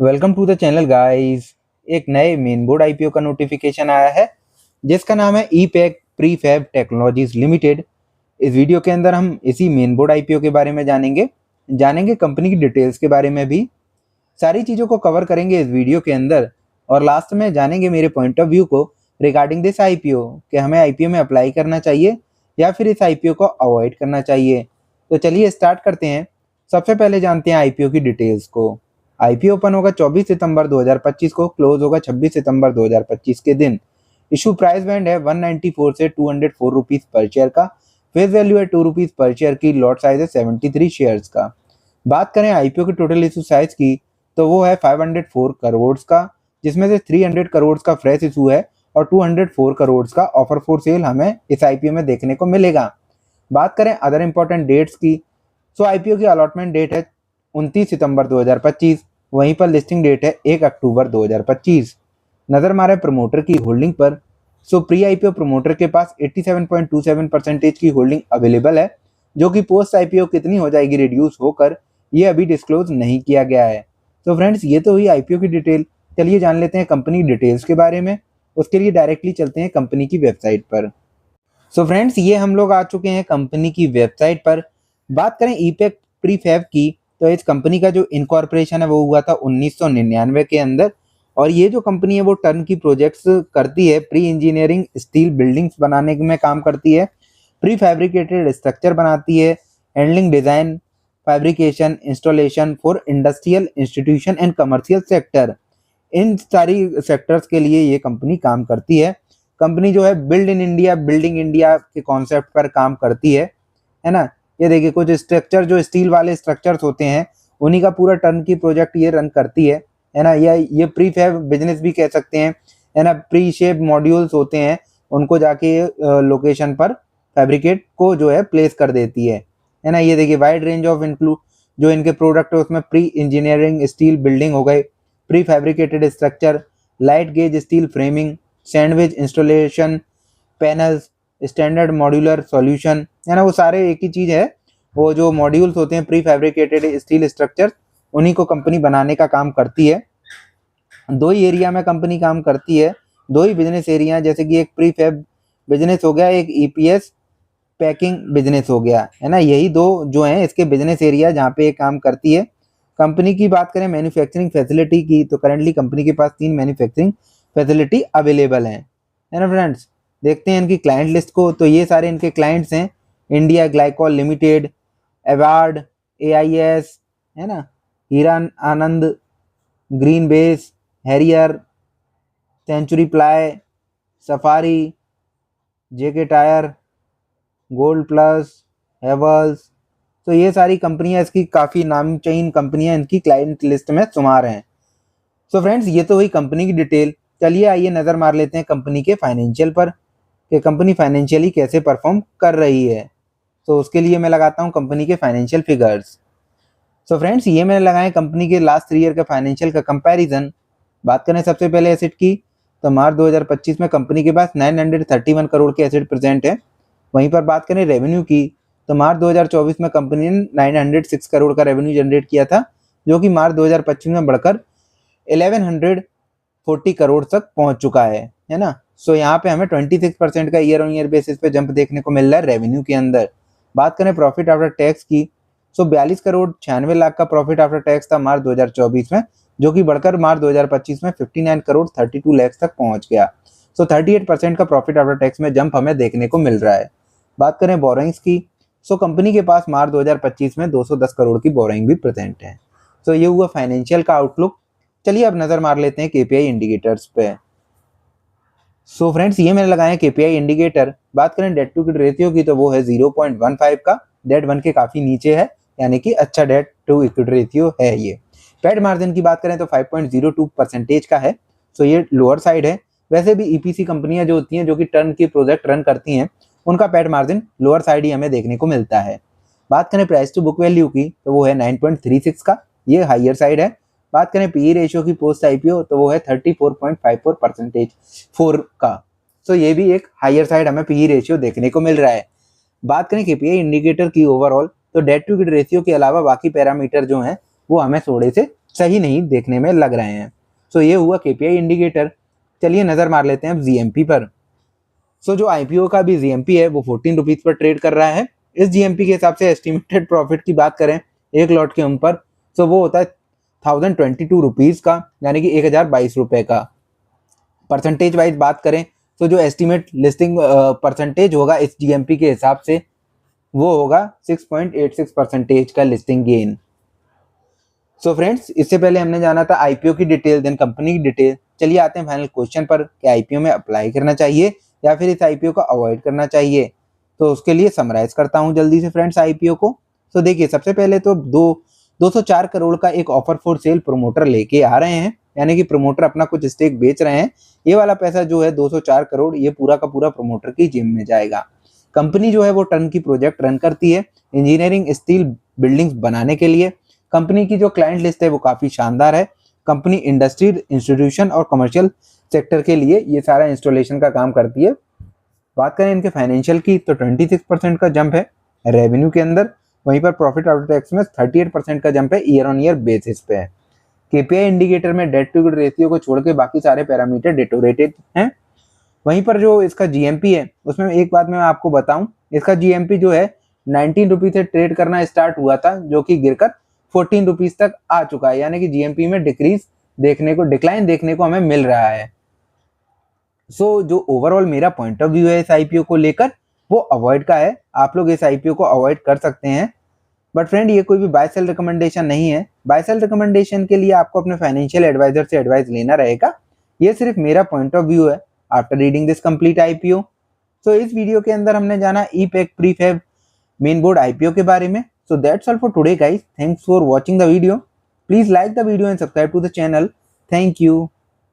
Welcome to the channel guys. एक नए main board IPO का नोटिफिकेशन आया है जिसका नाम है E pack prefab technologies limited. इस वीडियो के अंदर हम इसी मेन बोर्ड आईपीओ के बारे में जानेंगे कंपनी की डिटेल्स के बारे में भी। सारी चीज़ों को कवर करेंगे इस वीडियो के अंदर और लास्ट में जानेंगे मेरे पॉइंट ऑफ व्यू को रिगार्डिंग दिस आईपीओ कि हमें आईपीओ में अप्लाई करना चाहिए या फिर इस आईपीओ को अवॉइड करना चाहिए। तो चलिए स्टार्ट करते हैं। सबसे पहले जानते हैं आईपीओ की डिटेल्स को। आईपीओ ओपन होगा 24 सितंबर 2025 को, क्लोज होगा 26 सितंबर 2025 के दिन। इशू प्राइस बैंड है 194 से 204 रुपीज पर शेयर का। फेस वैल्यू है 2 रुपीज पर शेयर की। लॉट साइज है 73 शेयर्स का। बात करें आईपीओ के टोटल इशू साइज की तो वो है 504 करोड़ का, जिसमें से 300 करोड़ का फ्रेश इशू है और 204 करोड़ का ऑफर फॉर सेल हमें इस आईपीओ में देखने को मिलेगा। बात करें अदर इंपॉर्टेंट डेट्स की तो आईपीओ की अलॉटमेंट डेट है 29 सितंबर 2025। वहीं पर लिस्टिंग डेट है 1 अक्टूबर 2025। नजर मारे प्रमोटर की होल्डिंग पर। प्री आईपीओ प्रमोटर के पास 87.27% की होल्डिंग अवेलेबल है, जो कि पोस्ट आईपीओ कितनी हो जाएगी रिड्यूस होकर ये अभी डिस्क्लोज नहीं किया गया है। तो फ्रेंड्स ये तो हुई आईपीओ की डिटेल। चलिए जान लेते हैं कंपनी डिटेल्स के बारे में। उसके लिए डायरेक्टली चलते हैं कंपनी की वेबसाइट पर। फ्रेंड्स ये हम लोग आ चुके हैं कंपनी की वेबसाइट पर। बात करें ईपैक प्रीफैब की तो इस कंपनी का जो इनकॉर्पोरेशन है वो हुआ था 1999 के अंदर। और ये जो कंपनी है वो टर्न की प्रोजेक्ट्स करती है। प्री इंजीनियरिंग स्टील बिल्डिंग्स बनाने में काम करती है, प्री फैब्रिकेटेड स्ट्रक्चर बनाती है, handling design fabrication installation for industrial institution and commercial sector. इन सारी सेक्टर्स के लिए ये कंपनी काम करती है। कंपनी जो है build in India building India के कॉन्सेप्ट पर काम करती है ना। ये देखिए कुछ स्ट्रक्चर जो स्टील वाले स्ट्रक्चर्स होते हैं उन्हीं का पूरा टर्न की प्रोजेक्ट ये रन करती है ना। ये प्री फैब बिजनेस भी कह सकते हैं, है ना। प्री शेप मॉड्यूल्स होते हैं उनको जाके लोकेशन पर फैब्रिकेट को जो है प्लेस कर देती है ना। ये देखिए वाइड रेंज ऑफ इंक्लूड जो इनके प्रोडक्ट है उसमें प्री इंजीनियरिंग स्टील बिल्डिंग हो गए, pre fabricated structure, light gauge steel framing, sandwich installation, panels, standard modular solution, है ना। वो सारे एक ही चीज है। वो जो मॉड्यूल्स होते हैं प्री फैब्रिकेटेड स्टील स्ट्रक्चर उन्हीं को कंपनी बनाने का काम करती है। दो ही एरिया में कंपनी काम करती है, दो ही बिजनेस एरिया, जैसे कि एक प्री फैब बिजनेस हो गया, एक ईपीएस पैकिंग बिजनेस हो गया, है ना। यही दो जो हैं इसके बिजनेस एरिया जहाँ पे ये काम करती है। कंपनी की बात करें मैन्युफैक्चरिंग फैसिलिटी की तो करेंटली कंपनी के पास 3 मैन्युफैक्चरिंग फैसिलिटी अवेलेबल है ना फ्रेंड्स। देखते हैं इनकी क्लाइंट लिस्ट को तो ये सारे इनके क्लाइंट्स हैं। इंडिया ग्लाइकोल लिमिटेड, एवार्ड, एआईएस, है ना, Hira Anand, green base, Harrier, Century Ply, Safari, JK tyre, Gold Plus, Havells. तो ये सारी कंपनियां इसकी काफ़ी नामचीन कंपनियां इनकी क्लाइंट लिस्ट में शुमार हैं। फ्रेंड्स ये तो हुई कंपनी की डिटेल। चलिए आइए नज़र मार लेते हैं कंपनी के फाइनेंशियल पर कि कंपनी फाइनेंशियली कैसे परफॉर्म कर रही है। उसके लिए मैं लगाता हूँ कंपनी के फाइनेंशियल फिगर्स। फ्रेंड्स ये मैंने लगाए कंपनी के लास्ट 3 ईयर का फाइनेंशियल का कंपैरिजन। बात करें सबसे पहले एसेट की तो मार्च 2025 में कंपनी के पास 931 करोड़ के एसेट प्रेजेंट है। वहीं पर बात करें रेवेन्यू की तो मार्च 2024 में कंपनी ने 906 करोड़ का रेवेन्यू जनरेट किया था, जो कि मार्च 2025 में बढ़कर 1140 करोड़ तक पहुंच चुका है ना। यहाँ पे हमें 26% का ईयर ऑन ईयर बेसिस पे जंप देखने को मिल रहा है रेवेन्यू के अंदर। बात करें प्रॉफिट आफ्टर टैक्स की 42 करोड़ 96 लाख का प्रॉफिट आफ्टर टैक्स था मार्च 2024 में, जो कि बढ़कर मार्च 2025 में 59 करोड़ 32 लाख तक पहुंच गया। 38% का प्रॉफिट आफ्टर टैक्स में जंप हमें देखने को मिल रहा है। बात करें बोरोइंग्स की कंपनी के पास मार्च 2025 में 210 करोड़ की बोरोइंग भी प्रेजेंट है। ये हुआ फाइनेंशियल का आउटलुक। चलिए अब नजर मार लेते हैं केपीआई इंडिकेटर्स पे। फ्रेंड्स ये मैंने लगाए हैं केपीआई इंडिकेटर। बात करें डेट टू इक्विटी रेशियो की तो वो है 0.15 का, डेट 1 के काफी नीचे है, यानी कि अच्छा डेट टू इक्विटी रेशियो है ये। पैड मार्जिन की बात करें तो 5.02% का है, ये लोअर साइड है। वैसे भी ईपीसी कंपनियां जो होती हैं जो कि टर्न की प्रोजेक्ट रन करती हैं उनका पैड मार्जिन लोअर साइड ही हमें देखने को मिलता है। बात करें प्राइस टू बुक वैल्यू की तो वो है 9.36 का, ये हाइयर साइड है। बात करें पीई रेशियो की पोस्ट आईपीओ तो वो है 34.54% 4 का, ये भी एक हाइयर साइड हमें पीई रेशियो देखने को मिल रहा है। बात करें केपीआई इंडिकेटर की ओवरऑल तो डेट टू इक्विटी रेशियो के अलावा बाकी पैरामीटर जो हैं वो हमें थोड़े से सही नहीं देखने में लग रहे हैं। सो ये हुआ केपीआई इंडिकेटर। चलिए नज़र मार लेते हैं अब जीएमपी पर। सो जो आईपीओ का भी जीएमपी है वो 14 रुपीज़ पर ट्रेड कर रहा है। इस जीएमपी के हिसाब से एस्टिमेटेड प्रॉफिट की बात करें एक लॉट के ऊपर, सो वो होता है 1022 रुपीज़ का, यानी कि 1022 रुपये का। परसेंटेज वाइज बात करें तो जो एस्टिमेट लिस्टिंग परसेंटेज होगा इस जीएमपी के हिसाब से वो होगा 6.86% का लिस्टिंग गेन। सो फ्रेंड्स, इससे पहले हमने जाना था आईपीओ की डिटेल, देन कंपनी की डिटेल। चलिए आते हैं फाइनल क्वेश्चन पर कि आईपीओ में अप्लाई करना चाहिए या फिर इस आईपीओ को अवॉइड करना चाहिए। तो उसके लिए समराइज करता हूं जल्दी से फ्रेंड्स आईपीओ को। तो देखिए, सबसे पहले तो 204 करोड़ का एक ऑफर फॉर सेल प्रमोटर लेके आ रहे हैं, यानी कि प्रमोटर अपना कुछ स्टेक बेच रहे हैं। ये वाला पैसा जो है 204 करोड़, ये पूरा का पूरा प्रमोटर की जेब में जाएगा। कंपनी जो है वो टर्न की प्रोजेक्ट रन करती है इंजीनियरिंग स्टील बिल्डिंग्स बनाने के लिए। कंपनी की जो क्लाइंट लिस्ट है वो काफ़ी शानदार है। कंपनी इंडस्ट्री, इंस्टीट्यूशन और कमर्शियल सेक्टर के लिए ये सारा इंस्टॉलेशन का काम करती है। बात करें इनके फाइनेंशियल की तो 26% का जंप है रेवेन्यू के अंदर, वहीं पर प्रॉफिट आफ्टर टैक्स में 38% का जंप है ईयर ऑन ईयर बेसिस पे है। केपीआई इंडिकेटर में डेट टू इक्विटी रेशियो को छोड़ के बाकी सारे पैरामीटर डिटोरेटेड हैं। वहीं पर जो इसका जीएमपी है उसमें एक बात मैं आपको बताऊं, इसका जीएमपी जो है 19 रुपीज से ट्रेड करना स्टार्ट हुआ था, जो कि गिरकर 14 रुपीज तक आ चुका है, यानी कि जीएमपी में डिक्लाइन देखने को हमें मिल रहा है। सो जो ओवरऑल मेरा पॉइंट ऑफ व्यू है इस आईपीओ को लेकर वो अवॉइड का है। आप लोग इस आईपीओ को अवॉइड कर सकते हैं, बट फ्रेंड ये कोई भी बाय सेल रिकमेंडेशन नहीं है। बाय सेल रिकमेंडेशन के लिए आपको अपने फाइनेंशियल एडवाइजर से एडवाइस लेना रहेगा। ये सिर्फ मेरा पॉइंट ऑफ व्यू है after reading this complete IPO. तो इस वीडियो के अंदर हमने जाना EPACK prefab main board IPO के बारे में। So that's all for today guys. Thanks for watching the video. Please like the video and subscribe to the channel. Thank you.